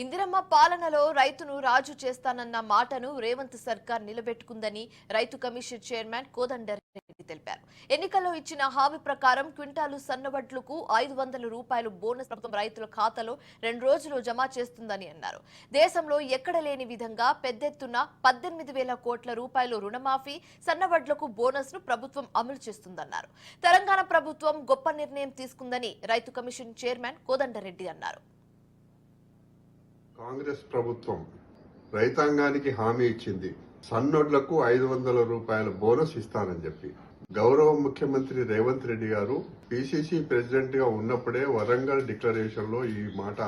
ఇందిరమ్మ పాలనలో రైతును రాజు చేస్తానన్న మాటను రేవంత్ సర్కార్ నిలబెట్టుకుందని రైతు కమిషన్ చైర్మన్ కోదండరెడ్డి తెలిపారు. ఎన్నికల్లో ఇచ్చిన హామీ ప్రకారం క్వింటాలు సన్నవడ్లకు 500 రూపాయలు బోనస్ ప్రభుత్వం రైతుల ఖాతాలో 2 రోజుల్లో జమ చేస్తుందని అన్నారు. దేశంలో ఎక్కడ లేని విధంగా పెద్దెత్తున 18,000 కోట్ల రూపాయలు రుణమాఫీ, సన్నవడ్లకు బోనస్ ను ప్రభుత్వం అమలు చేస్తుందన్నారు. తెలంగాణ ప్రభుత్వం గొప్ప నిర్ణయం తీసుకుందని రైతు కమిషన్ చైర్మన్ కోదండరెడ్డి అన్నారు. కాంగ్రెస్ ప్రభుత్వం రైతాంగానికి హామీ ఇచ్చింది. సన్నోడ్లకు 500 రూపాయల బోనస్ ఇస్తానని చెప్పి గౌరవ ముఖ్యమంత్రి రేవంత్ రెడ్డి గారు పిసిసి ప్రెసిడెంట్ గా ఉన్నప్పుడే వరంగల్ డిక్లరేషన్ లో ఈ మాట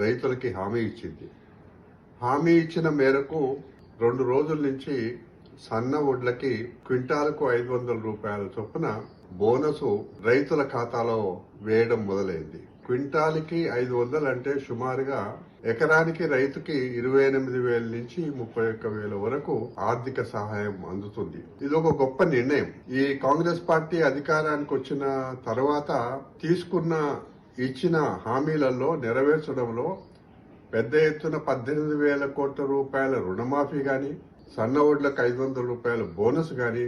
రైతులకి హామీ ఇచ్చింది. హామీ ఇచ్చిన మేరకు 2 రోజుల నుంచి సన్న వడ్లకి క్వింటాలకు 500 రూపాయల చొప్పున బోనసు రైతుల ఖాతాలో వేయడం మొదలైంది. క్వింటాల్కి 500 అంటే సుమారుగా ఎకరానికి రైతుకి 28,000 నుంచి 31,000 వరకు ఆర్థిక సహాయం అందుతుంది. ఇది ఒక గొప్ప నిర్ణయం. ఈ కాంగ్రెస్ పార్టీ అధికారానికి వచ్చిన తర్వాత ఇచ్చిన హామీలలో నెరవేర్చడంలో పెద్ద ఎత్తున 18,000 కోట్ల రూపాయల రుణమాఫీ గాని, సన్న వడ్లకు 500 రూపాయల బోనస్ గాని,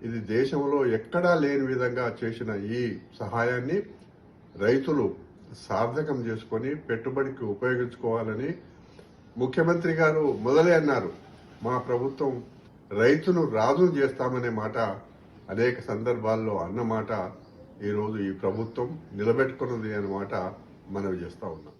ఇది దేశంలో ఎక్కడా లేని విధంగా చేసిన ఈ సహాయాన్ని రైతులు సార్థకం చేసుకొని పెట్టుబడికి ఉపయోగించుకోవాలని ముఖ్యమంత్రి గారు మొదలే అన్నారు. మా ప్రభుత్వం రైతును రాజును చేస్తామనే మాట అనేక సందర్భాల్లో అన్నమాట ఈరోజు ఈ ప్రభుత్వం నిలబెట్టుకున్నది అన్నమాట మనవి చేస్తా ఉన్నాం.